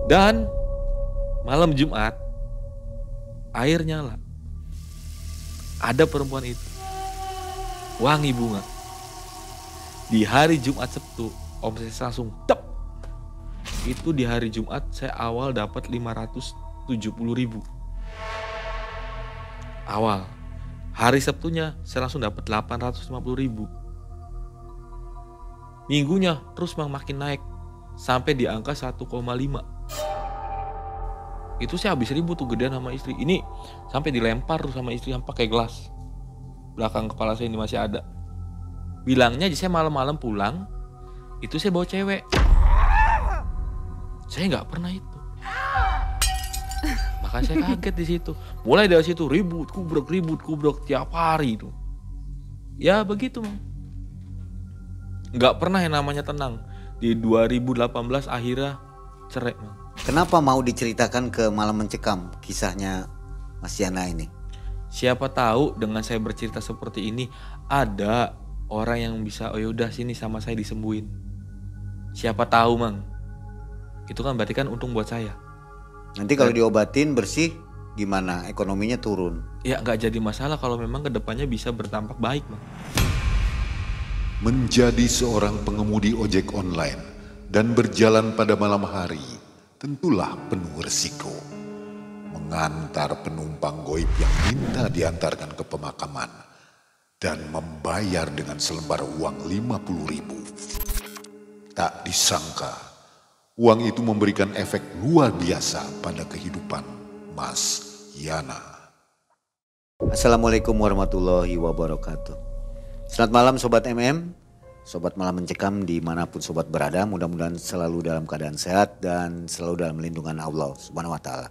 Dan malam Jumat air nyala. Ada perempuan itu wangi bunga. Di hari Jumat Sabtu omset langsung tep. Itu di hari Jumat saya awal dapat 570.000. Awal. Hari Sabtunya saya langsung dapat 850.000. Minggunya terus makin naik sampai di angka 1,5. Itu saya habis ribut tuh gedean sama istri. Ini sampai dilempar tuh sama istri yang pakai gelas. Belakang kepala saya ini masih ada. Bilangnya saya malam-malam pulang, itu saya bawa cewek. Saya nggak pernah itu. Makanya saya kaget di situ. Mulai dari situ ribut kubrok tiap hari itu. Ya begitu, Mang. Nggak pernah yang namanya tenang. Di 2018 akhirnya cerai, Mang. Kenapa mau diceritakan ke Malam Mencekam kisahnya Mas Yana ini? Siapa tahu dengan saya bercerita seperti ini ada orang yang bisa, oh yaudah sini sama saya disembuhin. Siapa tahu, Mang. Itu kan berarti kan untung buat saya. Nanti kalau diobatin bersih gimana? Ekonominya turun. Ya nggak jadi masalah kalau memang kedepannya bisa berdampak baik, Mang. Menjadi seorang pengemudi ojek online dan berjalan pada malam hari tentulah penuh resiko. Mengantar penumpang goib yang minta diantarkan ke pemakaman dan membayar dengan selembar uang 50.000. Tak disangka, uang itu memberikan efek luar biasa pada kehidupan Mas Yana. Assalamualaikum warahmatullahi wabarakatuh. Selamat malam Sobat MM, Sobat Malam Mencekam dimanapun Sobat berada. Mudah-mudahan selalu dalam keadaan sehat dan selalu dalam lindungan Allah Subhanahu wa Ta'ala.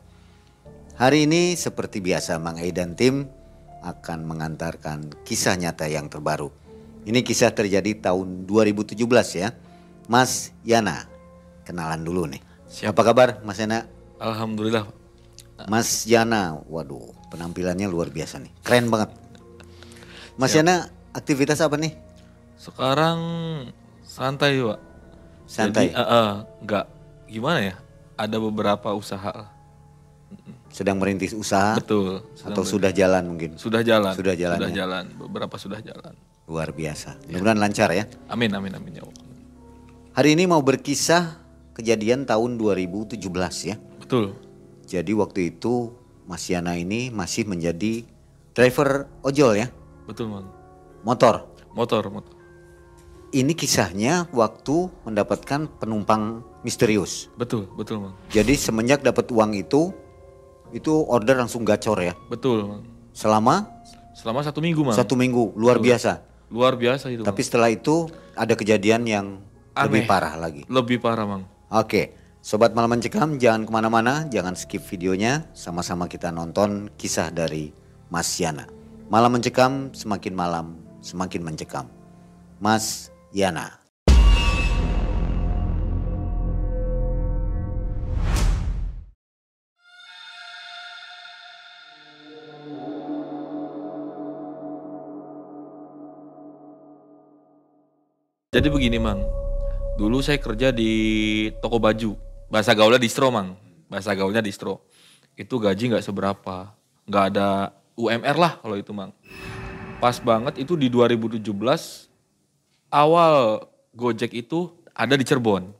Hari ini seperti biasa Mang Ei dan tim akan mengantarkan kisah nyata yang terbaru. Ini kisah terjadi tahun 2017 ya. Mas Yana, kenalan dulu nih. Siap. Apa kabar Mas Yana? Alhamdulillah. Mas Yana, waduh penampilannya luar biasa nih. Keren banget. Mas Siap. Yana aktivitas apa nih? Sekarang santai, Pak. Santai. Jadi nggak gimana ya? Ada beberapa usaha. Sedang merintis usaha? Betul. Atau sudah jalan mungkin? Sudah jalan. Sudah jalan. Sudah Ya? jalan. Beberapa sudah jalan. Luar biasa. Mudah-mudahan lancar ya. Amin ya Allah. Hari ini mau berkisah kejadian tahun 2017 ya. Betul. Jadi waktu itu Mas Yana ini masih menjadi driver ojol ya. Betul, Mang. Motor. Motor. Ini kisahnya waktu mendapatkan penumpang misterius. Betul, Mang. Jadi semenjak dapat uang itu order langsung gacor ya. Betul, Mang. Selama 1 minggu, Mang. 1 minggu, luar Betul. biasa. Luar biasa itu. Tapi setelah itu ada kejadian yang lebih Aneh. parah lagi. Lebih parah, Mang. Oke, Sobat Malam Mencekam jangan kemana-mana, jangan skip videonya. Sama-sama kita nonton kisah dari Mas Yana. Malam Mencekam, semakin malam semakin mencekam. Mas Yana. Jadi begini, Mang. Dulu saya kerja di toko baju. Bahasa gaulnya distro, Mang. Bahasa gaulnya distro. Itu gaji nggak seberapa. Nggak ada UMR lah kalau itu, Mang. Pas banget itu di 2017 awal Gojek itu ada di Cirebon.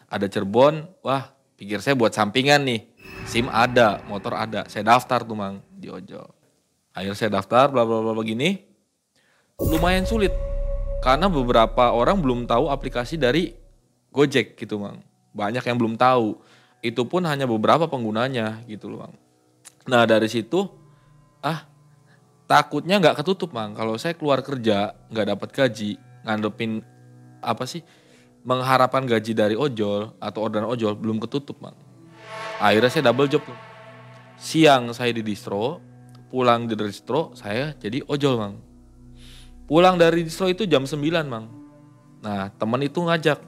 Ada Cirebon, wah pikir saya buat sampingan nih. SIM ada, motor ada. Saya daftar tuh, Mang, di ojol. Akhirnya saya daftar bla bla bla begini. Lumayan sulit. Karena beberapa orang belum tahu aplikasi dari Gojek gitu, Mang. Banyak yang belum tahu. Itu pun hanya beberapa penggunanya gitu loh, Mang. Nah dari situ, takutnya nggak ketutup, Mang. Kalau saya keluar kerja nggak dapat gaji, ngadepin mengharapkan gaji dari ojol atau orderan ojol belum ketutup, Mang. Akhirnya saya double job tuh. Siang saya di distro, pulang di distro saya jadi ojol, Mang. Pulang dari distro itu jam 9, Mang. Nah, teman itu ngajak.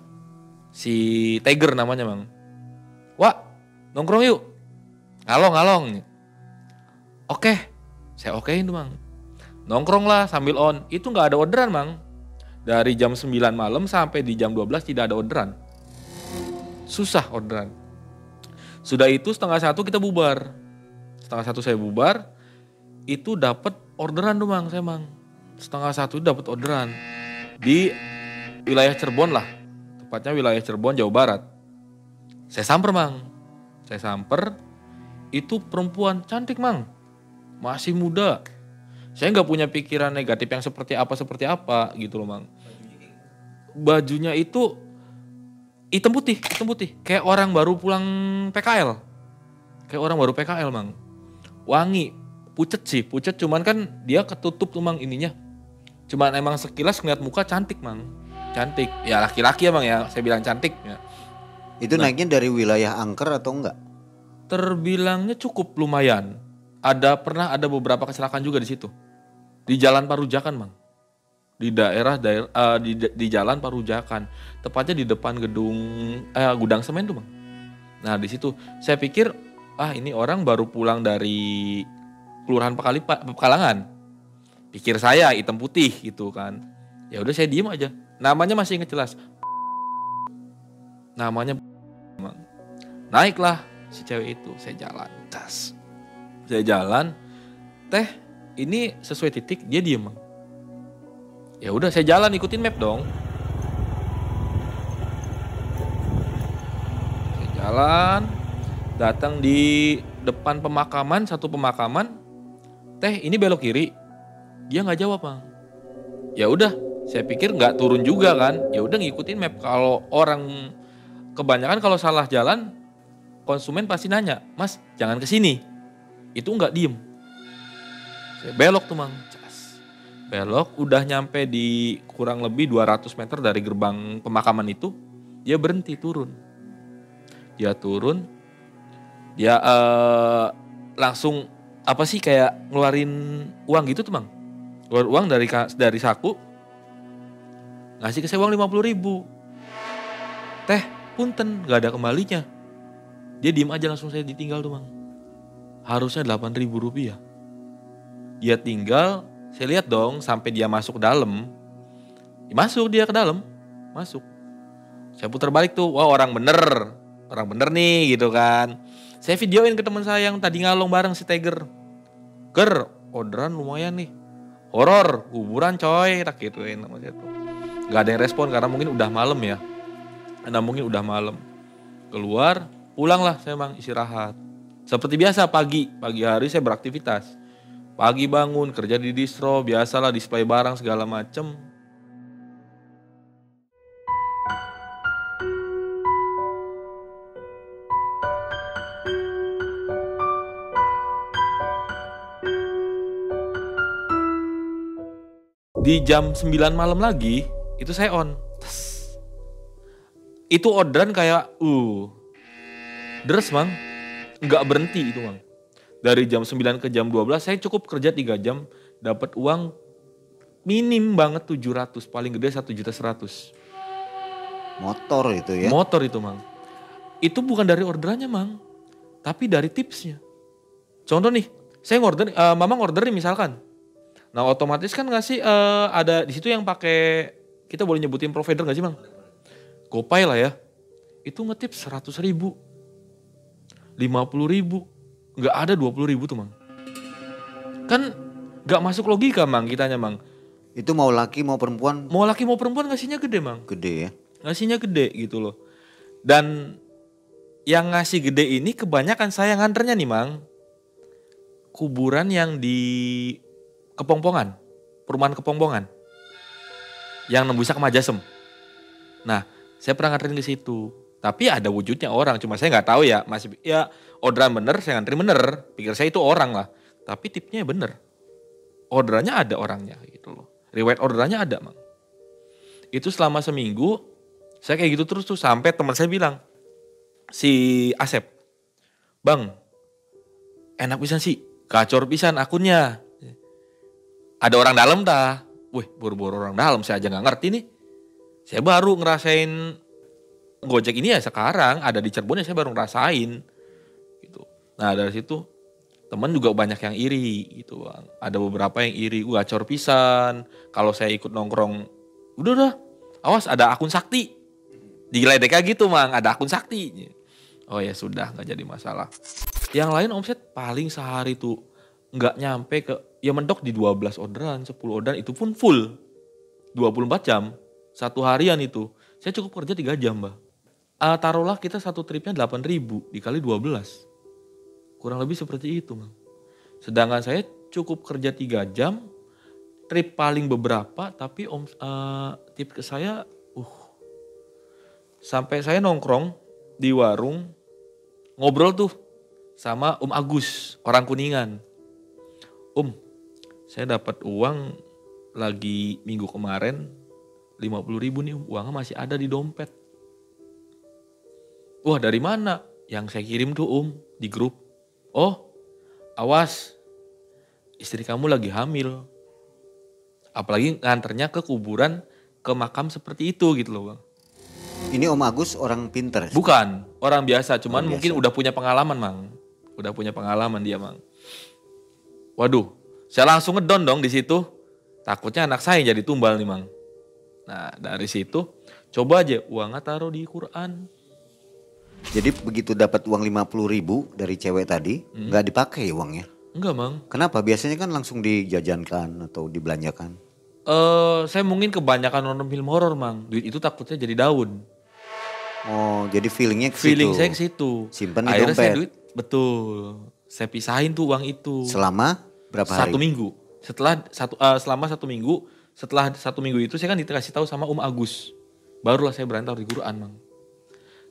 Si Tiger namanya, Mang. Wah, nongkrong yuk. Ngalong. Oke, saya okein tuh, Mang. Nongkrong lah sambil on. Itu gak ada orderan, Mang. Dari jam 9 malam sampai di jam 12 tidak ada orderan. Susah orderan. Sudah itu 12:30 kita bubar. 12:30 saya bubar, itu dapat orderan tuh Mang, saya Mang. 12:30 dapat orderan di wilayah Cirebon lah. Tepatnya wilayah Cirebon, Jawa Barat. Saya samper Mang. Saya samper, itu perempuan cantik Mang. Masih muda. Saya nggak punya pikiran negatif yang seperti apa gitu loh Mang. Bajunya itu hitam putih. Kayak orang baru pulang PKL. Kayak orang baru PKL Mang. Wangi, pucet cuman kan dia ketutup tuh Mang ininya. Cuman emang sekilas ngeliat muka cantik Mang. Cantik, ya laki-laki ya Mang ya, saya bilang cantik ya. Itu naiknya dari wilayah Angker atau enggak? Terbilangnya cukup lumayan. Pernah ada beberapa kecelakaan juga di situ. Di Jalan Parujakan Mang. Di di Jalan Parujakan, tepatnya di depan gudang semen tuh Mang. Nah di situ saya pikir ini orang baru pulang dari Kelurahan Pekalangan. Pikir saya hitam putih gitu kan. Ya udah saya diem aja. Namanya masih inget jelas. Namanya Mang. Naiklah si cewek itu, saya jalan. Saya jalan, teh ini sesuai titik, dia diem Mang. Ya udah saya jalan ikutin map dong. Saya jalan, datang di depan satu pemakaman. Teh ini belok kiri. Dia nggak jawab Mang. Ya udah, saya pikir nggak turun juga kan. Ya udah ngikutin map. Kalau orang kebanyakan kalau salah jalan, konsumen pasti nanya, Mas jangan ke sini. Itu nggak diem. Saya belok tuh Mang. Belok, udah nyampe di kurang lebih 200 meter dari gerbang pemakaman itu, dia berhenti turun. Dia turun, dia langsung kayak ngeluarin uang gitu tuh Mang. Keluar uang dari saku, ngasih ke saya uang 50.000. Teh, punten, gak ada kembalinya. Dia diem aja langsung saya ditinggal tuh Mang. Harusnya 8.000 rupiah. Dia tinggal, saya lihat dong sampai dia masuk ke dalam. Masuk dia ke dalam, masuk. Saya putar balik tuh, wah orang bener nih gitu kan. Saya videoin ke teman saya yang tadi ngalong bareng si Tiger. Ger, orderan lumayan nih. Horor, kuburan coy, tak gituin sama saya tuh. Gak ada yang respon karena mungkin udah malam ya. Keluar, pulanglah saya Mang istirahat. Seperti biasa pagi hari saya beraktivitas. Pagi bangun, kerja di distro, biasalah display barang segala macem. Di jam 9 malam lagi, itu saya on. Itu orderan kayak, deres Mang, nggak berhenti itu Mang. Dari jam 9 ke jam 12 saya cukup kerja 3 jam, dapat uang minim banget 700, paling gede 1.100.000. Motor itu ya? Motor itu Mang. Itu bukan dari orderannya Mang, tapi dari tipsnya. Contoh nih, saya Mamang orderin misalkan. Nah otomatis kan ngasih ada di situ yang pakai, kita boleh nyebutin provider nggak sih Mang? GoPay lah ya. Itu ngetip 100.000, 50.000, nggak ada 20.000 tuh Mang. Kan nggak masuk logika Mang kitanya Mang. Itu mau laki mau perempuan? Mau laki mau perempuan ngasihnya gede Mang. Gede ya? Ngasihnya gede gitu loh. Dan yang ngasih gede ini kebanyakan saya nganternya nih Mang. Kuburan yang di Kepongpongan, perumahan Kepongpongan, yang nembusnya ke Majesem. Nah, saya pernah nganterin ke situ. Tapi ada wujudnya orang, cuma saya nggak tahu ya. Masih ya orderan bener, saya nganterin bener. Pikir saya itu orang lah. Tapi tipnya bener. Orderannya ada orangnya gitu loh. Riwayat orderannya ada Mang. Itu selama seminggu, saya kayak gitu terus tuh sampai teman saya bilang, si Asep, Bang, enak pisan sih, gacor pisan akunnya. Ada orang dalam dah. Wih, buru-buru orang dalam, saya aja gak ngerti nih. Saya baru ngerasain Gojek ini ya sekarang, ada di Cirebon ya saya baru ngerasain. Gitu. Nah dari situ temen juga banyak yang iri gitu Bang. Ada beberapa yang iri, gacor pisan. Kalau saya ikut nongkrong, udah, awas ada akun sakti. Digeledeknya gitu Mang, ada akun sakti. Oh ya sudah, nggak jadi masalah. Yang lain omset paling sehari tuh nggak nyampe ke, ya mentok di 12 orderan, 10 orderan itu pun full. 24 jam, satu harian itu. Saya cukup kerja 3 jam, Mbak. Taruhlah kita satu tripnya 8.000 dikali 12. Kurang lebih seperti itu, Bang. Sedangkan saya cukup kerja 3 jam, trip paling beberapa, tapi tip ke saya, sampai saya nongkrong di warung, ngobrol tuh sama Om Agus, orang Kuningan. Om, saya dapat uang lagi minggu kemarin 50.000 nih, uangnya masih ada di dompet. Wah, dari mana? Yang saya kirim tuh Om di grup. Oh, awas, istri kamu lagi hamil. Apalagi nganternya ke kuburan, ke makam seperti itu gitu loh, Bang. Ini Om Agus orang pinter? Bukan, orang biasa, cuman Orang mungkin biasa. udah punya pengalaman, Mang. Udah punya pengalaman dia, Mang. Waduh, saya langsung ngedon dong di situ. Takutnya anak saya jadi tumbal nih, Mang. Nah, dari situ coba aja uangnya taruh di Quran. Jadi begitu dapat uang 50.000 dari cewek tadi, nggak dipakai uangnya? Enggak, Mang. Kenapa? Biasanya kan langsung dijajankan atau dibelanjakan. Saya mungkin kebanyakan nonton film horor, Mang. Duit itu takutnya jadi daun. Oh, jadi feelingnya ke Feeling situ. saya ke situ. Simpen di Akhirnya saya dompet. duit, betul. Saya pisahin tuh uang itu. Selama berapa hari? 1 minggu. Selama 1 minggu, setelah 1 minggu itu saya kan dikasih tahu sama Om Agus. Barulah saya berani taruh di Quran, Mang.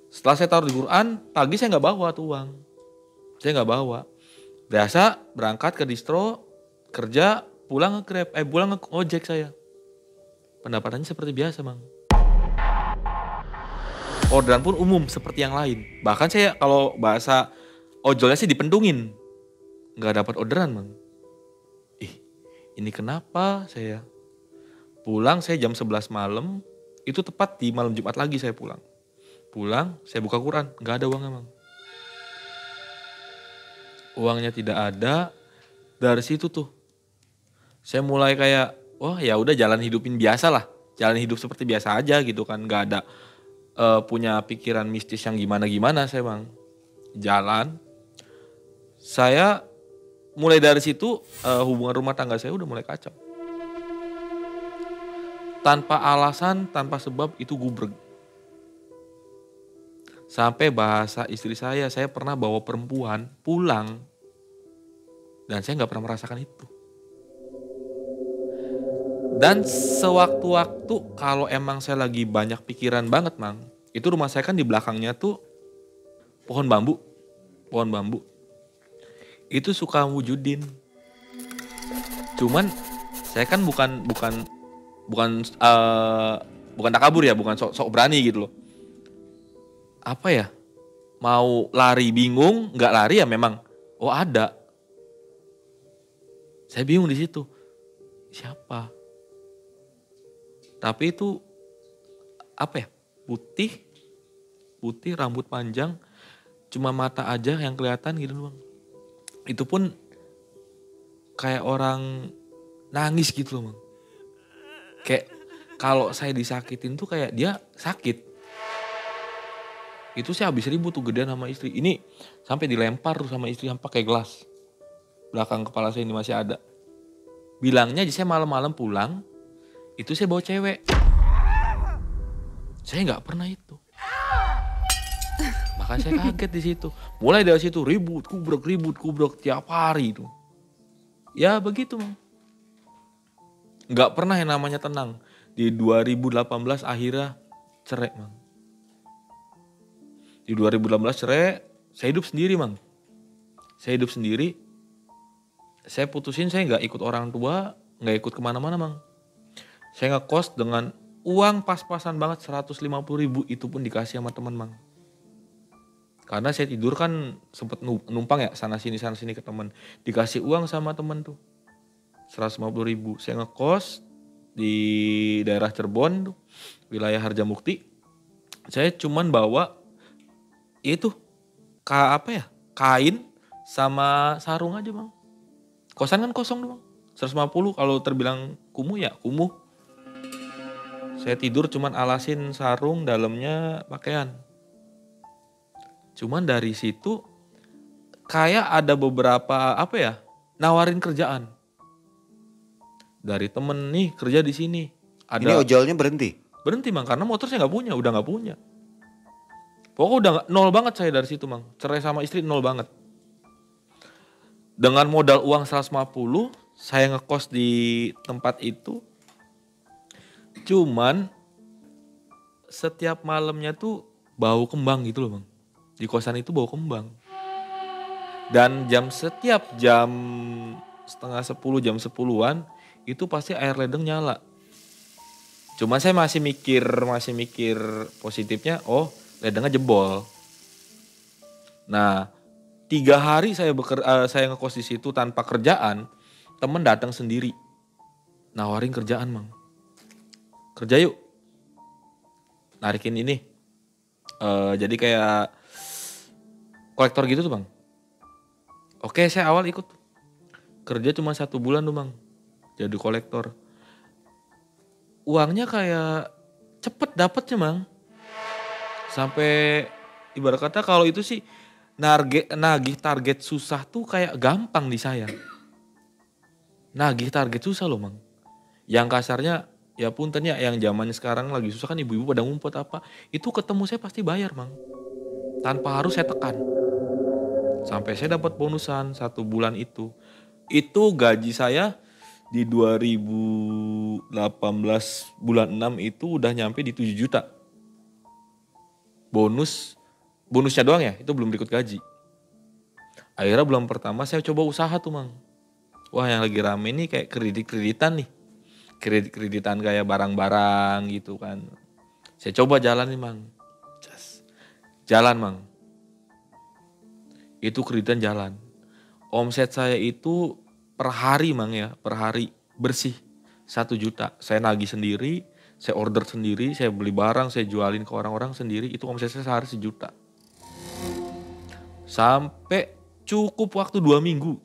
Setelah saya taruh di Quran, pagi saya nggak bawa tuh uang. Saya nggak bawa. Biasa berangkat ke distro, kerja, pulang ke ojek saya. Pendapatannya seperti biasa, Mang. Orderan pun umum seperti yang lain. Bahkan saya kalau bahasa ojolnya sih dipendungin. Nggak dapat orderan, Mang. Ini kenapa saya? Pulang saya jam 11 malam, itu tepat di malam Jumat lagi saya pulang. Pulang, saya buka Quran, nggak ada uangnya, Mang. Uangnya tidak ada. Dari situ tuh saya mulai kayak, wah ya udah jalan hidupin biasa lah. Jalan hidup seperti biasa aja gitu kan, nggak ada punya pikiran mistis yang gimana-gimana saya, Bang. Jalan. Saya mulai dari situ hubungan rumah tangga saya udah mulai kacau. Tanpa alasan, tanpa sebab itu gubreg. Sampai bahasa istri saya pernah bawa perempuan pulang. Dan saya gak pernah merasakan itu. Dan sewaktu-waktu kalau emang saya lagi banyak pikiran banget, Mang. Itu rumah saya kan di belakangnya tuh pohon bambu. Pohon bambu. Itu suka wujudin. Cuman saya kan bukan takabur ya, bukan sok berani gitu loh. Apa ya? Mau lari bingung, nggak lari ya memang. Oh ada. Saya bingung di situ. Siapa? Tapi itu apa ya? Putih, rambut panjang, cuma mata aja yang kelihatan gitu doang. Itu pun kayak orang nangis gitu loh, Bang. Kayak kalau saya disakitin tuh kayak dia sakit. Itu saya habis ribut tuh gedean sama istri. Ini sampai dilempar tuh sama istri yang pakai gelas. Belakang kepala saya ini masih ada. Bilangnya saya malam-malam pulang, itu saya bawa cewek. Saya nggak pernah itu. Makanya saya kaget di situ. Mulai dari situ ribut kubrok tiap hari itu. Ya begitu, Bang. Nggak pernah yang namanya tenang. Di 2018 akhirnya cerai, Bang. Di 2018 cerai, saya hidup sendiri, Bang. Saya hidup sendiri. Saya putusin saya nggak ikut orang tua, nggak ikut kemana-mana, Bang. Saya ngekos dengan uang pas-pasan banget 150.000, itu pun dikasih sama teman, Bang. Karena saya tidur kan sempet numpang ya sana sini ke teman. Dikasih uang sama teman tuh 150.000. Saya ngekos di daerah Cirebon tuh, wilayah Harjamukti. Saya cuman bawa itu kain sama sarung aja, Bang. Kosan kan kosong doang. 150 kalau terbilang kumuh ya kumuh. Saya tidur cuman alasin sarung, dalamnya pakaian. Cuman dari situ kayak ada beberapa nawarin kerjaan. Dari temen nih kerja di sini. Ini ojolnya berhenti? Berhenti Mang, karena motor saya udah gak punya. Pokoknya nol banget saya dari situ Mang. Cerai sama istri nol banget. Dengan modal uang 150, saya ngekos di tempat itu. Cuman setiap malamnya tuh bau kembang gitu loh Bang. Di kosan itu bau kembang. Dan setiap jam setengah 10, jam 10-an itu pasti air ledeng nyala. Cuman saya masih mikir positifnya, ledengnya jebol. Nah, 3 hari saya ngekos di situ tanpa kerjaan, temen datang sendiri, nawarin kerjaan Mang. Kerja yuk, narikin ini, jadi kayak kolektor gitu tuh Bang. Oke, saya awal ikut, kerja cuma 1 bulan tuh Bang, jadi kolektor. Uangnya kayak cepet dapetnya Mang. Sampai ibarat kata kalau itu sih nagih target susah tuh kayak gampang di saya. Nagih target susah loh Mang. Yang kasarnya ya puntennya yang zaman sekarang lagi susah kan ibu-ibu pada ngumpet apa. Itu ketemu saya pasti bayar Mang. Tanpa harus saya tekan. Sampai saya dapat bonusan 1 bulan itu. Itu gaji saya di 2018 bulan 6 itu udah nyampe di 7 juta. Bonusnya doang ya, itu belum berikut gaji. Akhirnya bulan pertama saya coba usaha tuh Mang. Wah yang lagi rame nih kayak kreditan nih. Kreditan kayak barang-barang gitu kan. Saya coba jalan nih Mang. Jalan Mang. Itu kreditan jalan. Omset saya itu per hari Mang ya, per hari bersih 1 juta. Saya nagih sendiri, saya order sendiri, saya beli barang, saya jualin ke orang-orang sendiri. Itu omset saya sehari 1 juta. Sampai cukup waktu 2 minggu.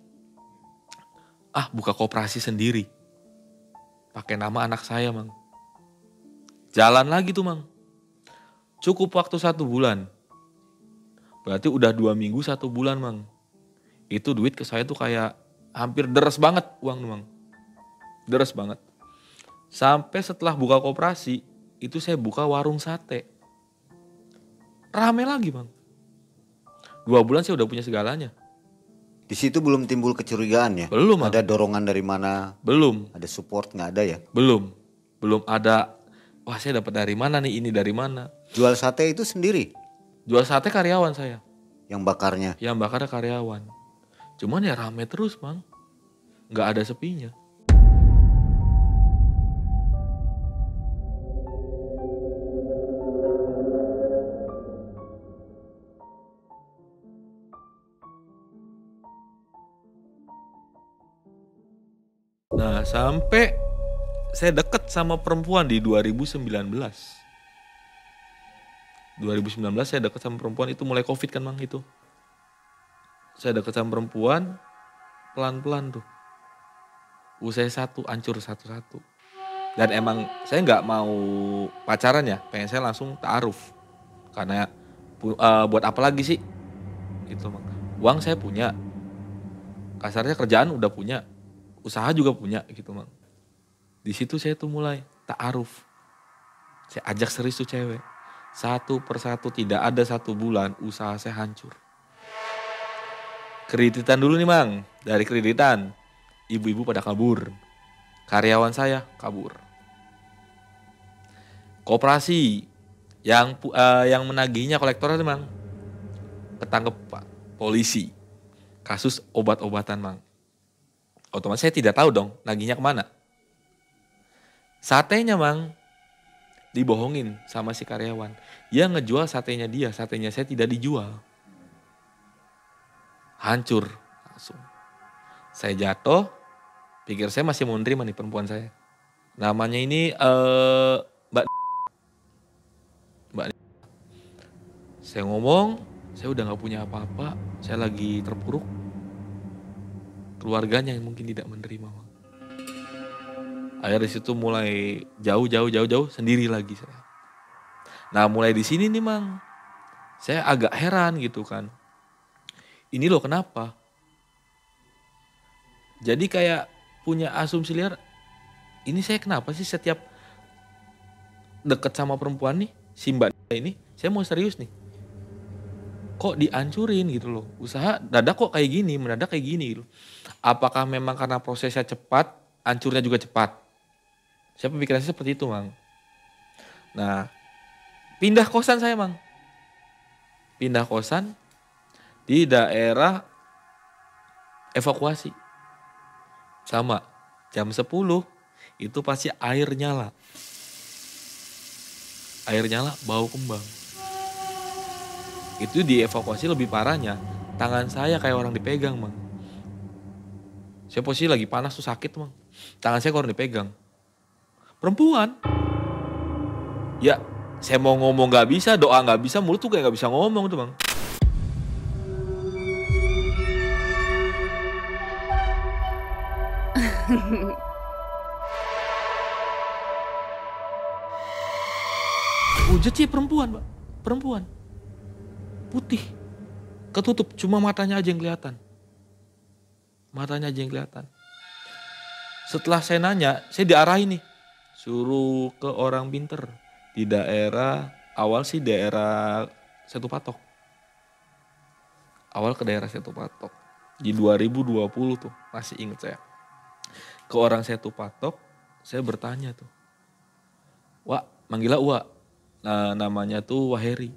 Buka koperasi sendiri. Pakai nama anak saya Mang. Jalan lagi tuh Mang. Cukup waktu 1 bulan. Berarti udah 2 minggu 1 bulan Mang. Itu duit ke saya tuh kayak hampir deres banget uang tuh Mang. Deres banget. Sampai setelah buka koperasi, itu saya buka warung sate. Rame lagi Bang. 2 bulan saya udah punya segalanya. Di situ belum timbul kecurigaan ya? Belum Bang. Ada dorongan dari mana? Belum. Ada support nggak ada ya? Belum ada, wah saya dapat dari mana nih, ini dari mana. Jual sate itu sendiri? Jual sate karyawan saya. Yang bakarnya? Yang bakarnya karyawan. Cuman ya rame terus Bang. Nggak ada sepinya. Nah sampai saya deket sama perempuan di 2019. 2019 saya deket sama perempuan itu mulai COVID kan Mang itu. Saya deket sama perempuan pelan-pelan tuh. Usaha 1 hancur satu-satu. Dan emang saya nggak mau pacaran ya, pengen saya langsung ta'aruf. Karena buat apa lagi sih? Gitu Mang. Uang saya punya. Kasarnya kerjaan udah punya. Usaha juga punya gitu Mang. Di situ saya tuh mulai ta'aruf. Saya ajak serius tuh cewek. 1 persatu tidak ada 1 bulan usaha saya hancur. Kreditan dulu nih Mang. Dari kreditan ibu-ibu pada kabur. Karyawan saya kabur. Koperasi yang menagihnya kolektor itu Mang. Ketangkep Pak polisi. Kasus obat-obatan Mang. Otomatis saya tidak tahu dong nagihnya kemana. Satenya Mang dibohongin sama si karyawan. Dia ngejual satenya dia, satenya saya tidak dijual. Hancur langsung. Saya jatuh, pikir saya masih mau nerima nih perempuan saya. Namanya ini Mbak. Saya ngomong, saya udah gak punya apa-apa, saya lagi terpuruk. Keluarganya yang mungkin tidak menerima. Akhirnya disitu mulai jauh sendiri lagi saya. Nah mulai di sini nih Mang, Saya agak heran gitu kan. Ini loh kenapa? Jadi kayak punya asumsi liar, ini saya kenapa sih setiap deket sama perempuan nih, si mbak ini, saya mau serius nih. Kok dihancurin gitu loh. Usaha dadak kok kayak gini, mendadak kayak gini gitu. Apakah memang karena prosesnya cepat, hancurnya juga cepat? Saya pemikirannya seperti itu, Mang. Nah, pindah kosan saya, Mang. Pindah kosan di daerah evakuasi. Sama, jam 10 itu pasti air nyala. Air nyala bau kembang. Itu dievakuasi lebih parahnya, tangan saya kayak orang dipegang, Mang. Saya posisi lagi panas tuh sakit, Mang. Tangan saya kayak orang dipegang. Perempuan. Ya, saya mau ngomong gak bisa, doa gak bisa, mulut tuh kayak gak bisa ngomong tuh, Mang. Wujud sih perempuan, Pak. Perempuan. Putih. Ketutup, cuma matanya aja yang kelihatan. Matanya aja yang kelihatan. Setelah saya nanya, saya diarahin nih. Suruh ke orang pinter. Di daerah, awal sih daerah Setu Patok. Awal ke daerah Setu Patok. Di 2020 tuh, masih inget saya. Ke orang Setu Patok, saya bertanya tuh. Wak, manggilnya Wak. Nah, namanya tuh Waheri.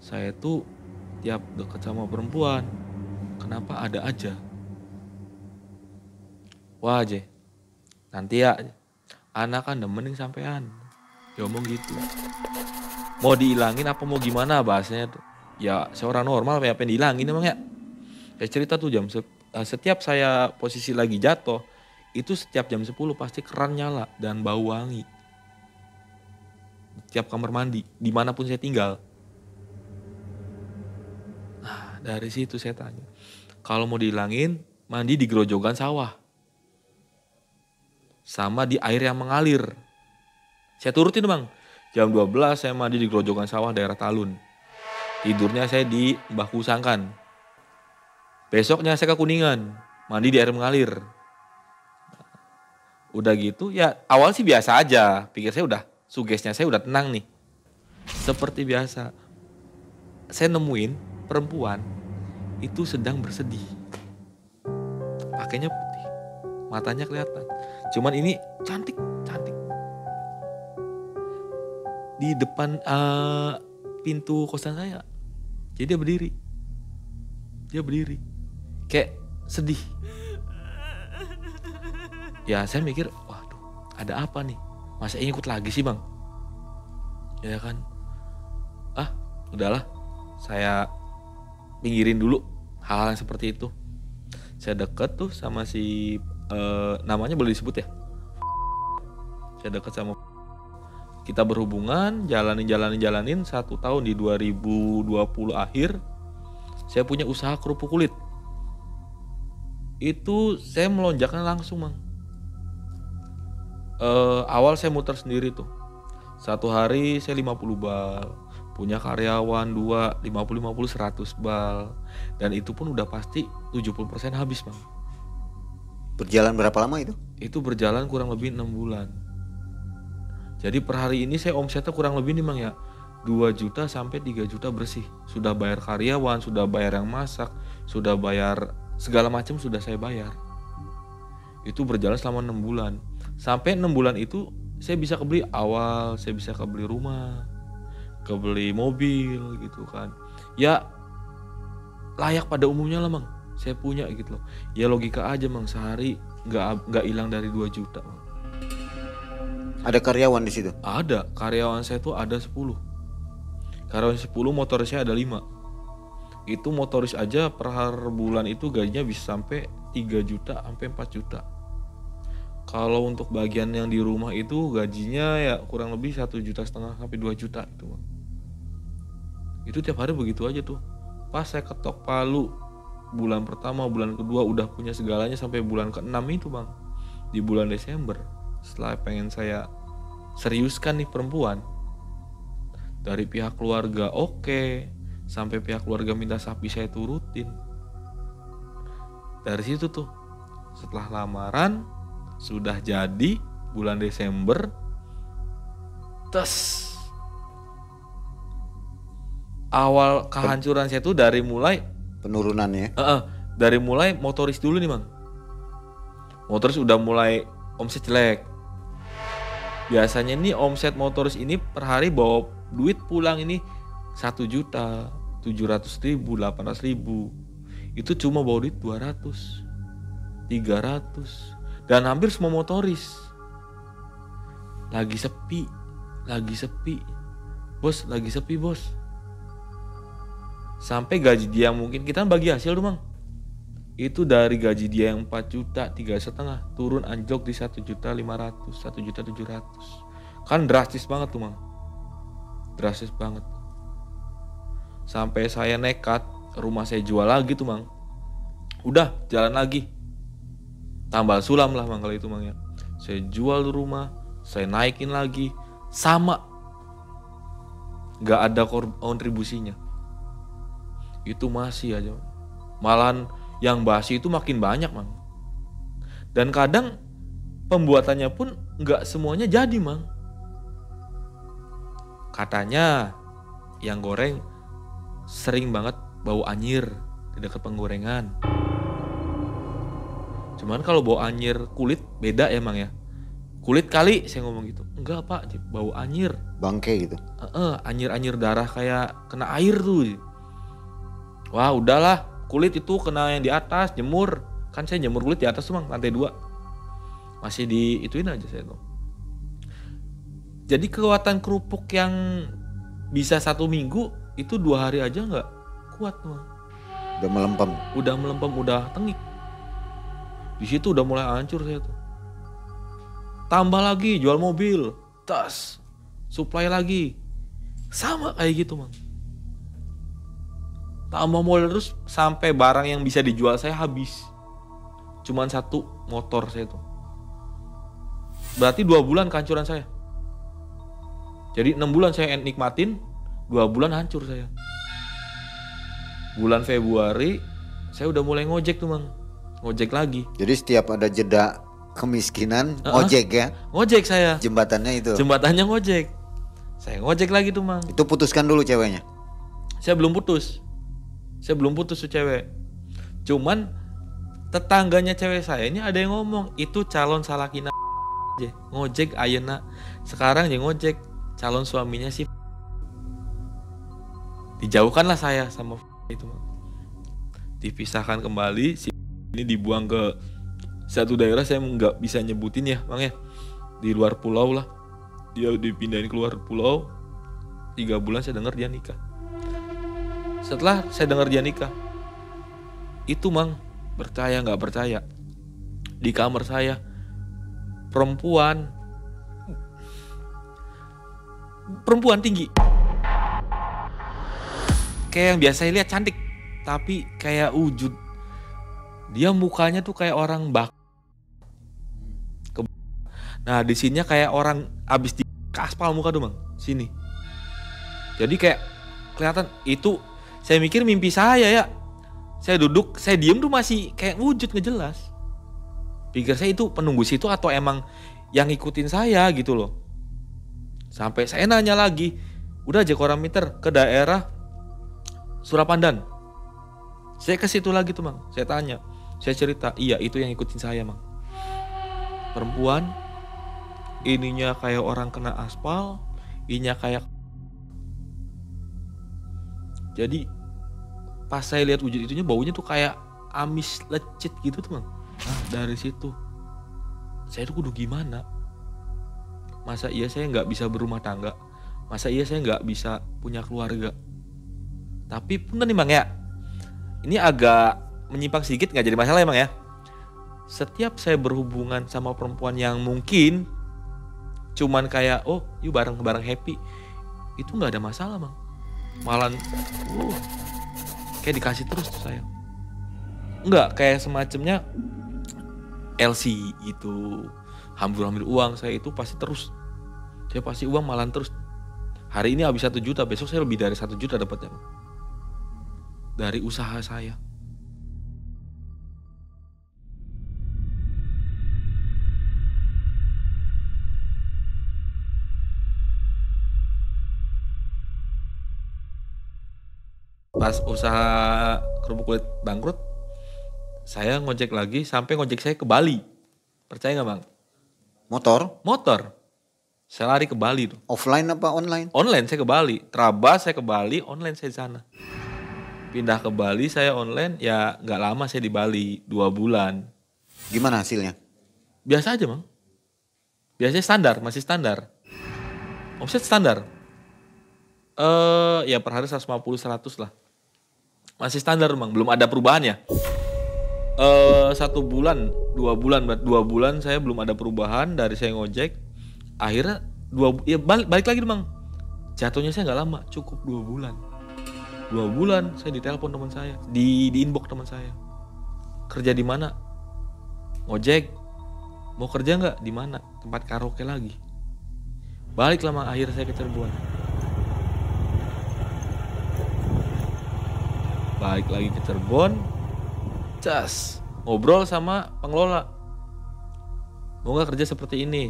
Saya tuh tiap deket sama perempuan, kenapa ada aja? Wah aja, nanti ya, anak kan demenin sampean. Ya ngomong gitu. Mau dihilangin apa mau gimana bahasanya tuh? Ya seorang normal apa yang dihilangin emang ya? Saya cerita tuh setiap saya posisi lagi jatuh, itu setiap jam 10 pasti keran nyala dan bau wangi. Setiap kamar mandi, dimanapun saya tinggal. Nah dari situ saya tanya, kalau mau dihilangin mandi di gerojokan sawah. Sama di air yang mengalir. Saya turutin Bang, jam 12 saya mandi di gerojokan sawah daerah Talun. Tidurnya saya di Mbah Kusangkan. Besoknya saya ke Kuningan, mandi di air mengalir. Udah gitu ya awal sih biasa aja, pikir saya udah, sugesnya saya udah tenang nih. Seperti biasa, saya nemuin perempuan itu sedang bersedih. Pakainya putih, matanya kelihatan. Cuman ini cantik. Di depan pintu kosan saya. Jadi dia berdiri. Kayak sedih. Ya saya mikir, waduh ada apa nih? Masa ikut lagi sih Bang? Ya kan? Udahlah. Saya pinggirin dulu hal-hal yang seperti itu. Saya deket tuh sama si, namanya boleh disebut ya? Saya deket sama, kita berhubungan, jalanin 1 tahun di 2020 akhir. Saya punya usaha kerupuk kulit. Itu saya melonjaknya langsung Bang. Awal saya muter sendiri tuh. 1 hari saya 50 bal. Punya karyawan 2, 50, 100 bal. Dan itu pun udah pasti 70% habis Bang. Berjalan berapa lama itu? Itu berjalan kurang lebih 6 bulan. Jadi per hari ini saya omsetnya kurang lebih nih Bang ya, 2 juta sampai 3 juta bersih. Sudah bayar karyawan, sudah bayar yang masak, sudah bayar segala macam sudah saya bayar. Itu berjalan selama 6 bulan. Sampai 6 bulan itu saya bisa kebeli awal, saya bisa kebeli rumah, kebeli mobil gitu kan. Ya layak pada umumnya lah Bang, saya punya gitu loh. Ya logika aja Bang, sehari nggak hilang dari 2 juta Bang. Ada karyawan di situ? Ada, karyawan saya tuh ada 10. Karyawan 10, motoris saya ada 5. Itu motoris aja per bulan itu gajinya bisa sampai 3 juta sampai 4 juta. Kalau untuk bagian yang di rumah itu gajinya ya kurang lebih 1,5 juta sampai 2 juta itu Bang. Itu tiap hari begitu aja tuh. Pas saya ketok palu bulan pertama, bulan kedua udah punya segalanya sampai bulan ke-6 itu Bang. Di bulan Desember. Setelah pengen saya seriuskan nih perempuan, dari pihak keluarga oke, Sampai pihak keluarga minta sapi saya turutin. Dari situ tuh, setelah lamaran, sudah jadi bulan Desember, tes. Awal kehancuran saya tuh dari mulai Penurunannya. dari mulai motoris dulu nih Mang. Motoris udah mulai omset jelek. Biasanya nih omset motoris ini per hari bawa duit pulang ini 1.700.000, 800.000. Itu cuma bawa duit 200, 300. Dan hampir semua motoris. Lagi sepi. Bos, lagi sepi bos. Sampai gaji dia mungkin, kita bagi hasil tuh Mang. Itu dari gaji dia yang 4 juta, 3,5 turun anjlok di 1.500.000, 1.700.000. Kan drastis banget tuh Mang. Drastis banget. Sampai saya nekat, rumah saya jual lagi tuh Mang. Udah jalan lagi. Tambal sulam lah Mang kalau itu Mang ya. Saya jual rumah, saya naikin lagi, sama. Gak ada kontribusinya. Itu masih aja. Malahan yang basi itu makin banyak Mang. Dan kadang pembuatannya pun gak semuanya jadi Mang. Katanya yang goreng sering banget bau anyir di dekat penggorengan. Cuman kalau bau anyir kulit beda ya Mang ya. Kulit kali saya ngomong gitu. Enggak Pak, bau anyir. Bangke gitu. Anyir-anyir darah kayak kena air tuh. Wah udahlah, kulit itu kena yang di atas, jemur. Kan saya jemur kulit di atas tuh Mang, lantai 2. Masih diituin aja saya tuh. Jadi kekuatan kerupuk yang bisa 1 minggu, itu 2 hari aja gak kuat tuh Mang. Udah melempem, udah tengik. Di situ udah mulai hancur saya tuh. Tambah lagi jual mobil, tas, supply lagi. Sama kayak gitu Mang. Tambah modal terus sampai barang yang bisa dijual saya habis. Cuman 1 motor saya tuh. Berarti 2 bulan kehancuran saya. Jadi 6 bulan saya nikmatin, 2 bulan hancur saya. Bulan Februari saya udah mulai ngojek tuh Mang. Ngojek lagi. Jadi setiap ada jeda kemiskinan ngojek ya? Ngojek saya. Jembatannya itu? Jembatannya ngojek. Saya ngojek lagi tuh Mang. Itu putuskan dulu ceweknya? Saya belum putus tuh cewek. Cuman tetangganya cewek saya ini ada yang ngomong, itu calon salakina aja. Ngojek ayeuna. Sekarang dia ngojek, calon suaminya sih. Dijauhkanlah saya sama itu Mang. Dipisahkan kembali, si ini dibuang ke satu daerah, saya nggak bisa nyebutin ya Bang ya. Di luar pulau lah. Dia dipindahin keluar pulau. 3 bulan saya dengar dia nikah. Setelah saya dengar dia nikah, itu Mang, percaya nggak percaya, di kamar saya perempuan tinggi, kayak yang biasa saya lihat cantik, tapi kayak wujud dia mukanya tuh kayak orang nah di sininya kayak orang abis di aspal muka tuh Mang, sini. Jadi kayak kelihatan itu. Saya mikir mimpi saya ya. Saya duduk, saya diem tuh masih kayak wujud ngejelas. Pikir saya itu penunggu situ atau emang yang ngikutin saya gitu loh. Sampai saya nanya lagi, udah aja koran meter ke daerah Surapandan. Saya ke situ lagi tuh Mang, saya tanya. Saya cerita, iya itu yang ngikutin saya Mang. Perempuan, ininya kayak orang kena aspal, ininya kayak. Jadi pas saya lihat wujud itunya, baunya tuh kayak amis lecit gitu tuh Mang. Nah dari situ saya tuh kudu gimana? Masa iya saya nggak bisa berumah tangga? Masa iya saya nggak bisa punya keluarga? Tapi punten nih Mang ya, ini agak menyimpang sedikit, nggak jadi masalah emang ya. Setiap saya berhubungan sama perempuan yang mungkin cuman kayak oh yuk bareng-bareng happy, itu nggak ada masalah Mang. Malah kayak dikasih terus tuh sayang. Enggak, kayak semacamnya LC gitu. Hampir uang saya itu pasti terus. Saya pasti uang malah terus. Hari ini habis 1 juta, besok saya lebih dari 1 juta dapatnya. dari usaha saya. Pas usaha kerupuk kulit bangkrut, saya ngojek lagi sampai ngojek saya ke Bali. Percaya nggak Bang? Motor. Saya lari ke Bali tuh. Offline apa online? Online saya ke Bali. Trabas saya ke Bali, online saya di sana. Pindah ke Bali saya online, ya nggak lama saya di Bali, 2 bulan. Gimana hasilnya? Biasa aja Bang. Biasanya standar, masih standar. Omset standar. Ya per hari 150-100 lah. Masih standar Bang, belum ada perubahan ya. 1 bulan, 2 bulan saya belum ada perubahan dari saya ngojek. Akhirnya balik lagi Bang. Jatuhnya saya nggak lama, cukup 2 bulan. 2 bulan saya ditelepon teman saya, di inbox teman saya. Kerja di mana? Ngojek. Mau kerja nggak? Di mana? Tempat karaoke lagi. Balik lama akhirnya saya ke Cirebon. Balik lagi ke Cirebon. Ngobrol sama pengelola. Mau nggak kerja seperti ini?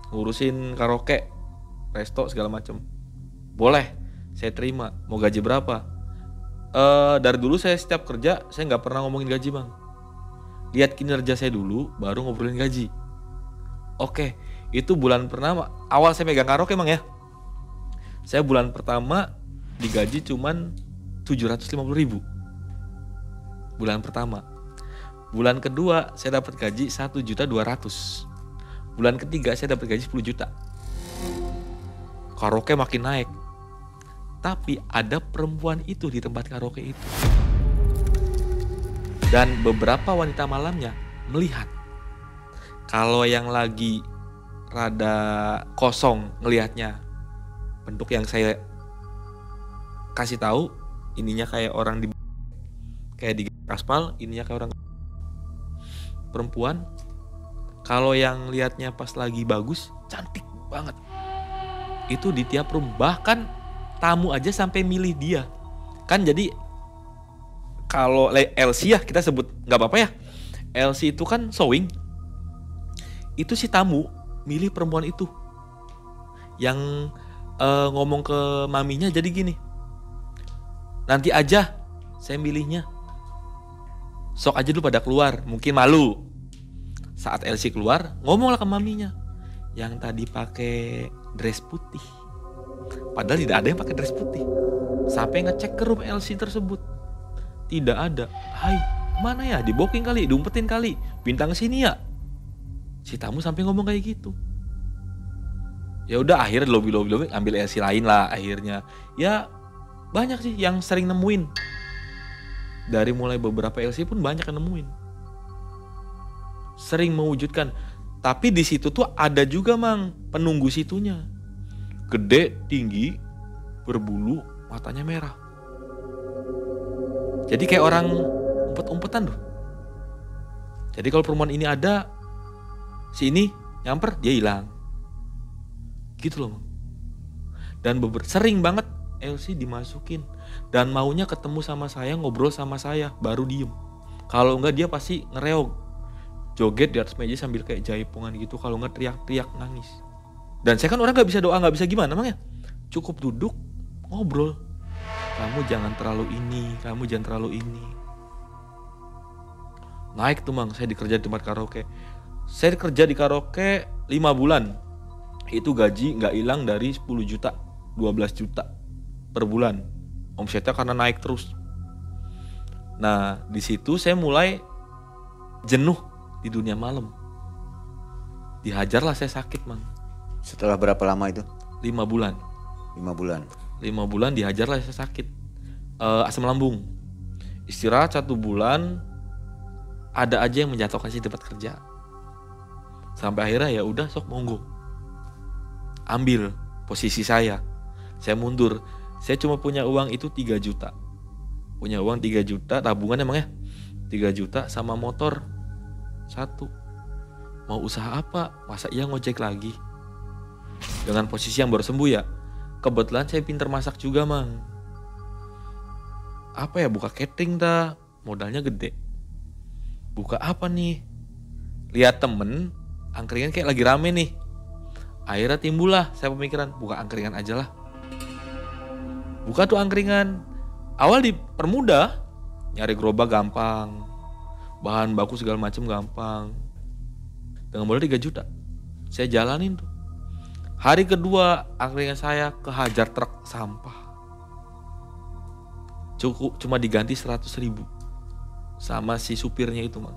Ngurusin karaoke, resto segala macam. Boleh, saya terima. Mau gaji berapa? Dari dulu saya setiap kerja saya nggak pernah ngomongin gaji Bang. Lihat kinerja saya dulu, baru ngobrolin gaji. Oke, itu bulan pertama. Awal saya megang karaoke Bang ya. Saya bulan pertama digaji cuman 750.000. Bulan pertama. Bulan kedua saya dapat gaji 1.200.000. Bulan ketiga saya dapat gaji 10 juta. Karaoke makin naik. Tapi ada perempuan itu di tempat karaoke itu. Dan beberapa wanita malamnya melihat kalau yang lagi rada kosong ngelihatnya, bentuk yang saya kasih tahu ininya kayak orang di aspal, ininya kayak orang perempuan. Kalau yang lihatnya pas lagi bagus, cantik banget. Itu di tiap room, bahkan tamu aja sampai milih dia. Kan jadi kalau LC ya kita sebut nggak apa-apa ya. LC itu kan showing. Itu si tamu milih perempuan itu. Yang ngomong ke maminya jadi gini. Nanti aja saya milihnya. Sok aja dulu pada keluar, mungkin malu. Saat LC keluar, ngomonglah ke maminya. Yang tadi pakai dress putih. Padahal tidak ada yang pakai dress putih. Sampai ngecek ke room LC tersebut. Tidak ada. Hai, kemana ya? Diboking kali, diumpetin kali. Bintang sini ya. Si tamu sampai ngomong kayak gitu. Ya udah akhirnya lobby ambil LC lain lah akhirnya. Ya banyak sih yang sering nemuin. Dari mulai beberapa LC pun banyak yang nemuin. Sering mewujudkan. Tapi di situ tuh ada juga Mang penunggu situnya. Gede, tinggi, berbulu, matanya merah. Jadi kayak orang umpet-umpetan tuh. Jadi kalau perempuan ini ada, si ini nyamper, dia hilang. Gitu loh. Dan sering banget LC dimasukin. Dan maunya ketemu sama saya, ngobrol sama saya, baru diem. Kalau enggak dia pasti ngereog. Joget di atas meja sambil kayak jaipongan gitu. Kalau enggak teriak-teriak nangis. Dan saya kan orang gak bisa doa, gak bisa gimana emang ya. Cukup duduk, ngobrol. Kamu jangan terlalu ini, kamu jangan terlalu ini. Naik tuh Mang, saya dikerja di tempat karaoke. Saya kerja di karaoke 5 bulan. Itu gaji gak hilang dari 10 juta, 12 juta per bulan. Omsetnya karena naik terus. Nah di situ saya mulai jenuh di dunia malam. Dihajarlah saya sakit Mang. Setelah berapa lama itu? 5 bulan. 5 bulan. 5 bulan dihajarlah saya sakit. Asam lambung. Istirahat 1 bulan. Ada aja yang menjatuhkan saya di tempat kerja. Sampai akhirnya ya udah sok monggo. Ambil posisi saya. Saya mundur. Saya cuma punya uang itu 3 juta. Punya uang 3 juta tabungan emang ya. 3 juta sama motor 1. Mau usaha apa? Masa iya ngojek lagi? Dengan posisi yang baru sembuh ya. Kebetulan saya pintar masak juga Mang. apa ya, buka catering dah, modalnya gede. Buka apa nih? Lihat temen angkringan kayak lagi rame nih. Akhirnya timbullah saya pemikiran, buka angkringan aja lah. Buka tuh angkringan. Awal dipermudah, nyari gerobak gampang, bahan baku segala macam gampang. Dengan modal 3 juta, saya jalanin tuh. Hari kedua angkringan saya kehajar truk sampah. Cuma diganti 100.000 sama si supirnya itu, Mang.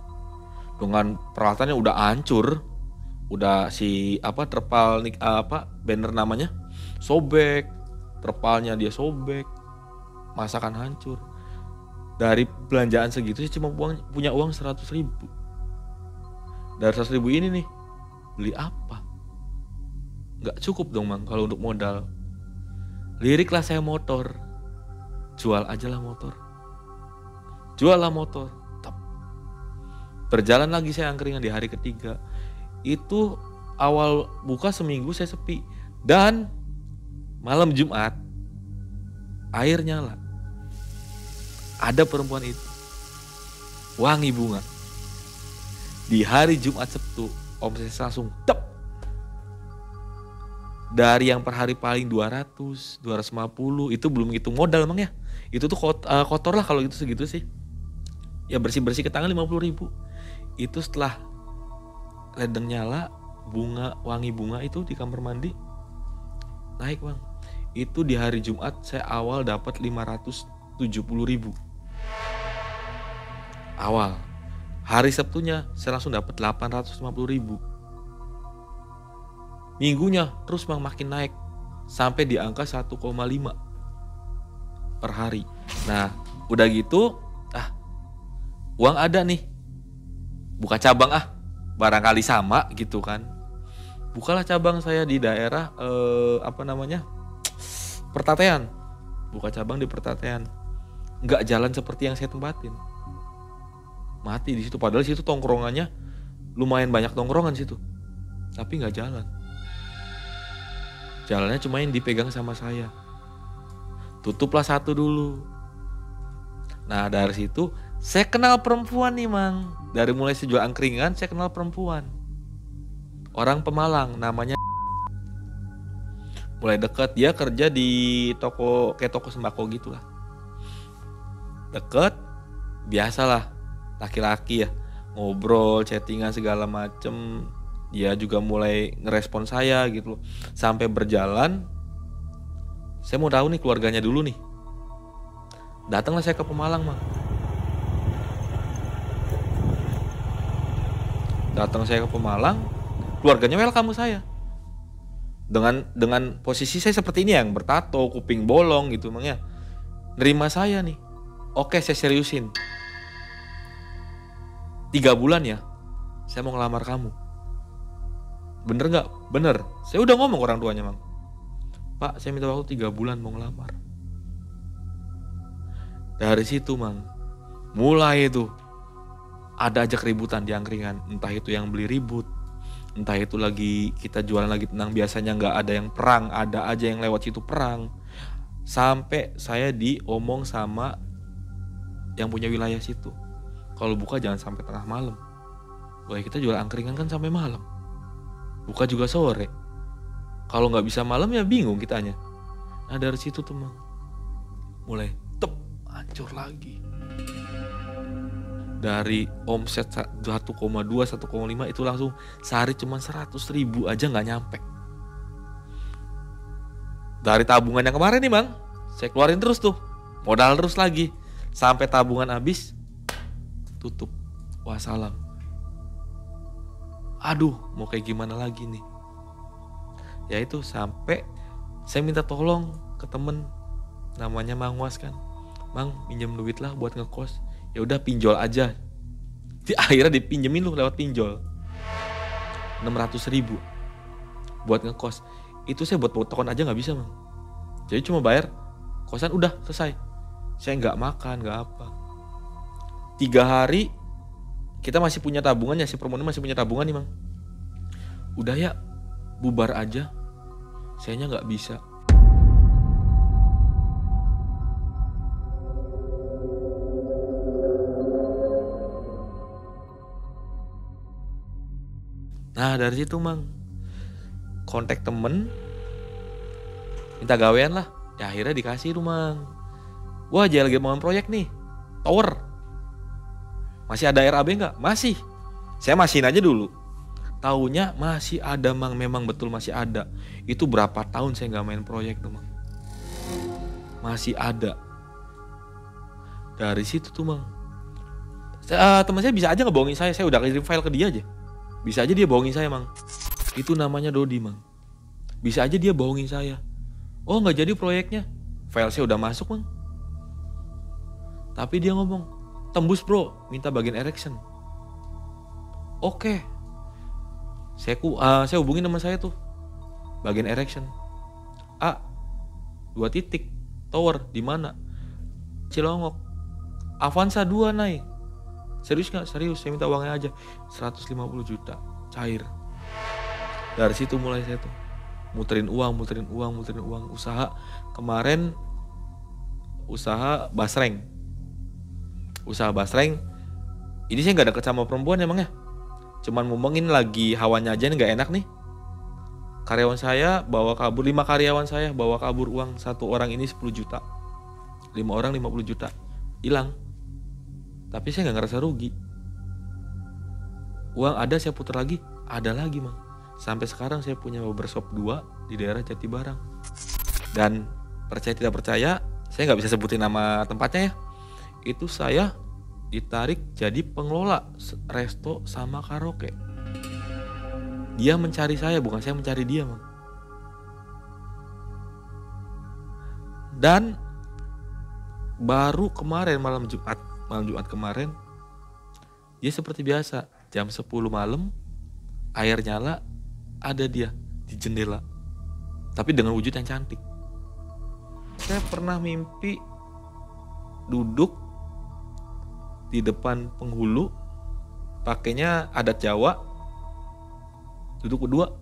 Dengan peralatannya udah hancur, udah terpal banner namanya sobek, terpalnya dia sobek, masakan hancur. Dari belanjaan segitu sih cuma punya uang 100.000. Dari 100.000 ini nih beli apa? Nggak cukup dong, Mang, kalau untuk modal. Liriklah saya motor, jual aja lah motor, jual lah motor. Berjalan lagi saya angkringan di hari ketiga. Itu awal buka seminggu saya sepi. Dan malam Jumat air nyala. Ada perempuan itu, wangi bunga. Di hari Jumat Sabtu omset langsung tep. Dari yang per hari paling 200, 250, itu belum ngitung modal, Mang ya. Itu tuh kotor lah kalau gitu segitu sih. Ya bersih-bersih ke tangan 50.000. Itu setelah ledeng nyala, wangi bunga itu di kamar mandi naik, Bang. Itu di hari Jumat saya awal dapat 570.000. Awal. Hari Sabtunya saya langsung dapat 850.000. Minggunya terus, Bang, makin naik sampai di angka 1,5 per hari. Nah, udah gitu, uang ada nih. Buka cabang barangkali sama gitu kan. Bukalah cabang saya di daerah Pertatean. Buka cabang di Pertatean. Nggak jalan seperti yang saya tempatin. Mati di situ, padahal situ tongkrongannya lumayan banyak tongkrongan situ. Tapi nggak jalan. Jalannya cuma yang dipegang sama saya. Tutuplah satu dulu. Nah, dari situ saya kenal perempuan nih, Mang. Dari mulai saya jual angkringan, saya kenal perempuan. Orang Pemalang, namanya. Mulai dekat, dia kerja di toko, kayak toko sembako gitulah. Deket, biasalah, laki-laki ya, ngobrol, chattingan segala macem. Dia juga mulai ngerespon saya gitu loh. Sampai berjalan, saya mau tahu nih keluarganya dulu nih. Datanglah saya ke Pemalang, Mang. Datang saya ke Pemalang, keluarganya welcome saya. Dengan posisi saya seperti ini, yang bertato, kuping bolong gitu, Mang ya. Nerima saya nih. Oke, saya seriusin. 3 bulan ya, saya mau ngelamar kamu. Bener gak? Bener. Saya udah ngomong ke orang tuanya, Mang. Pak, saya minta waktu 3 bulan mau ngelamar. Dari situ, Mang, mulai itu ada aja keributan di angkringan. Entah itu yang beli ribut, entah itu lagi kita jualan lagi tenang, biasanya gak ada yang perang, ada aja yang lewat situ perang. Sampai saya diomong sama yang punya wilayah situ, kalau buka jangan sampai tengah malam. Wah, kita jual angkringan kan sampai malam, buka juga sore. Kalau nggak bisa malam ya bingung kitanya. Nah, dari situ tuh, Mang, mulai hancur lagi. Dari omset 1,2, 1,5 itu langsung sehari cuma 100.000 aja nggak nyampe. Dari tabungan yang kemarin nih, Bang, saya keluarin terus tuh, modal terus lagi. Sampai tabungan habis, tutup. Wassalam. Aduh, mau kayak gimana lagi nih? Ya itu, sampai saya minta tolong ke temen, namanya Mang Was kan. Mang, pinjam duit lah buat ngekos. Ya udah, pinjol aja. Akhirnya dipinjemin lu lewat pinjol. 600.000 buat ngekos. Itu saya buat potongan aja nggak bisa, Mang. Jadi cuma bayar kosan, udah selesai. Saya nggak makan, nggak apa. 3 hari kita masih punya tabungan ya, si perempuan masih punya tabungan nih, Mang. Udah ya, bubar aja. Sayanya nggak bisa. Nah dari situ mang, kontak temen, minta gawean lah. Ya akhirnya dikasih tuh mang. Wah aja lagi mau proyek nih, tower. Masih ada RAB nggak? Masih. Saya masihin aja dulu. Taunya masih ada mang, memang betul masih ada. Itu berapa tahun saya nggak main proyek tuh mang. Masih ada. Dari situ tuh mang. Teman saya bisa aja ngebohongin saya udah kirim file ke dia aja. Bisa aja dia bohongin saya mang. Itu namanya Dodi mang. Bisa aja dia bohongin saya. Oh nggak jadi proyeknya. File saya udah masuk mang. Tapi dia ngomong, tembus bro, minta bagian erection. Oke. Saya hubungin teman saya tuh. Bagian erection. 2 titik. Tower di mana? Cilongok. Avanza 2 naik. Serius gak? Serius, saya minta uangnya aja 150 juta cair. Dari situ mulai saya tuh muterin uang. Usaha kemarin, usaha basreng. Ini saya gak deket sama perempuan emangnya. Cuman ngomongin lagi hawanya aja gak enak nih. Karyawan saya bawa kabur, 5 karyawan saya bawa kabur uang. 1 orang ini 10 juta 5 orang 50 juta hilang. Tapi saya gak ngerasa rugi. Uang ada, saya putar lagi, ada lagi mang. Sampai sekarang saya punya barbershop 2 di daerah Jatibarang. Dan percaya tidak percaya, saya gak bisa sebutin nama tempatnya ya. Itu saya ditarik jadi pengelola resto sama karaoke. Dia mencari saya, bukan saya mencari dia mang. Dan baru kemarin malam Jumat kemarin, dia seperti biasa jam 10 malam, air nyala, ada dia di jendela. Tapi dengan wujud yang cantik. Saya pernah mimpi duduk di depan penghulu, pakainya adat Jawa, duduk berdua.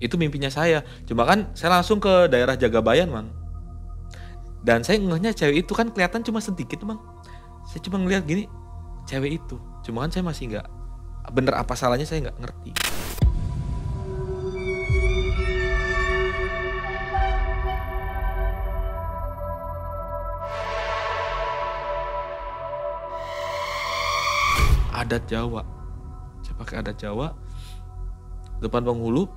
Itu mimpinya saya. Cuma kan saya langsung ke daerah Jagabayan mang. Dan saya ngehnya cewek itu kan kelihatan cuma sedikit mang. Saya cuma ngeliat gini, cewek itu. Cuma kan saya masih nggak, bener apa salahnya saya nggak ngerti. Adat Jawa, saya pakai adat Jawa, depan penghulu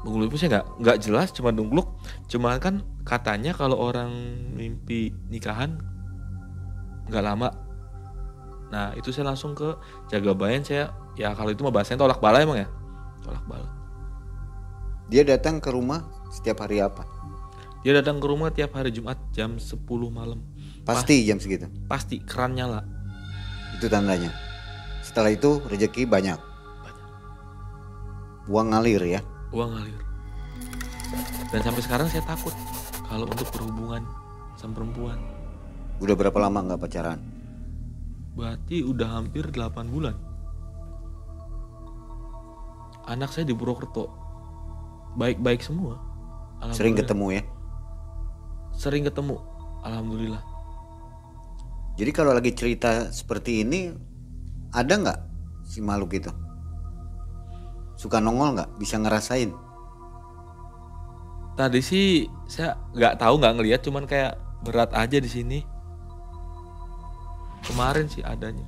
itu saya nggak jelas, cuma dungluk. Cuma kan katanya kalau orang mimpi nikahan nggak lama. Nah itu saya langsung ke Jagabayan. Saya ya kalau itu mah bahasanya tolak bala emang ya, tolak bala. Dia datang ke rumah setiap hari apa? Dia datang ke rumah tiap hari Jumat jam 10 malam. Pasti jam segitu? Pasti, keran nyala. Itu tandanya. Setelah itu rezeki banyak. Uang ngalir ya? Uang ngalir. Dan sampai sekarang saya takut kalau untuk berhubungan sama perempuan. Udah berapa lama gak pacaran? Berarti udah hampir 8 bulan. Anak saya di Purwokerto. Baik-baik semua. Sering ketemu ya? Sering ketemu, alhamdulillah. Jadi kalau lagi cerita seperti ini, ada gak si makhluk itu? Suka nongol gak? Bisa ngerasain? Tadi sih saya nggak tahu, nggak ngelihat, cuman kayak berat aja di sini. Kemarin sih adanya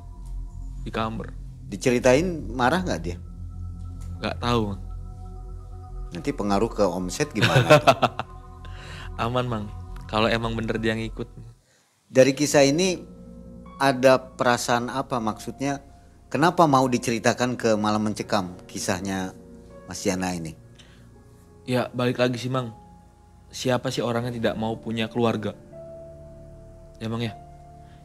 di kamar. Diceritain marah gak dia? Nggak tahu. Nanti pengaruh ke omset gimana? Aman mang, kalau emang bener dia ngikut. Dari kisah ini ada perasaan apa, maksudnya kenapa mau diceritakan ke Malam Mencekam kisahnya Mas Yana ini? Ya balik lagi sih mang, siapa sih orang yang tidak mau punya keluarga? Emang ya,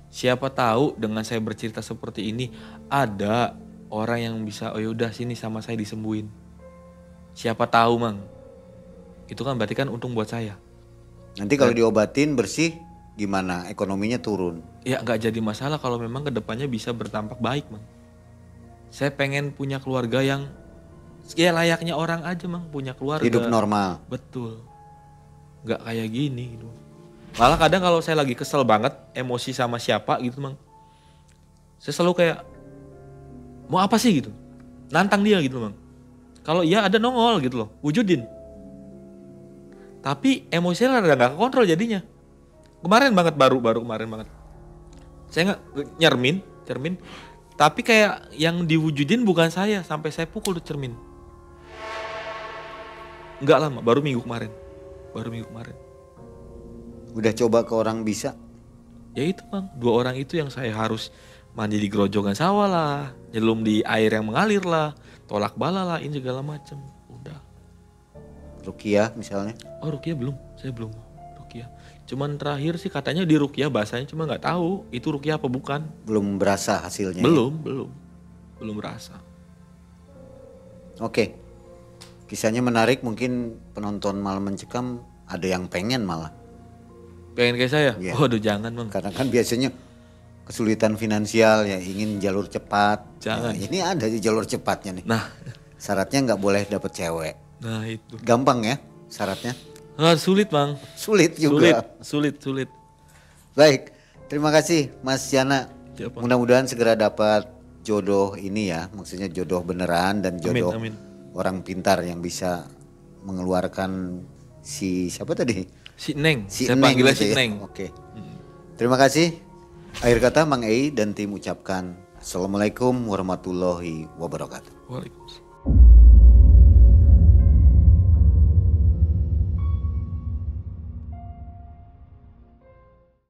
siapa tahu dengan saya bercerita seperti ini ada orang yang bisa, oh yaudah sini sama saya disembuhin. Siapa tahu mang, itu kan berarti kan untung buat saya. Nanti kalau diobatin bersih gimana? Ekonominya turun. Ya nggak jadi masalah kalau memang kedepannya bisa bertampak baik mang. Saya pengen punya keluarga yang ya layaknya orang aja mang, punya keluarga. Hidup normal. Betul. Nggak kayak gini gitu. Malah kadang kalau saya lagi kesel banget, emosi sama siapa gitu mang, saya selalu kayak mau apa sih gitu, nantang dia gitu mang. Kalau iya ada nongol gitu loh, wujudin. Tapi emosinya rada gak kontrol jadinya. Kemarin banget, baru kemarin banget. Saya nggak cermin, tapi kayak yang diwujudin bukan saya, sampai saya pukul tuh cermin. Nggak lama, baru minggu kemarin. Udah coba ke orang bisa? Ya itu bang, 2 orang itu yang saya harus mandi di gerojokan sawah lah, nyelum di air yang mengalir lah, tolak bala lah, ini segala macem. Udah. Ruqyah misalnya? Oh Ruqyah belum, saya belum Ruqyah. Cuman terakhir sih katanya di Ruqyah bahasanya, cuma nggak tahu itu Ruqyah apa bukan. Belum berasa hasilnya? Belum berasa. Oke, kisahnya menarik, mungkin penonton Malam Mencekam ada yang pengen malah. Pengen kayak saya? Iya. Waduh jangan bang. Karena kan biasanya kesulitan finansial ya, ingin jalur cepat. Jangan. Nah, ini ada di jalur cepatnya nih. Nah. Syaratnya nggak boleh dapet cewek. Nah itu. Gampang ya syaratnya? Sulit bang. Sulit juga. Sulit. Baik, terima kasih Mas Yana. Ya, Pak. Mudah-mudahan segera dapat jodoh ini ya, maksudnya jodoh beneran dan jodoh Amin. orang pintar yang bisa mengeluarkan si siapa tadi? Si Neng. Si Saya Neng panggilnya gitu si ya. Neng. Oke. Terima kasih. Akhir kata Mang Ei dan tim ucapkan Assalamualaikum warahmatullahi wabarakatuh. Waalaikumsalam.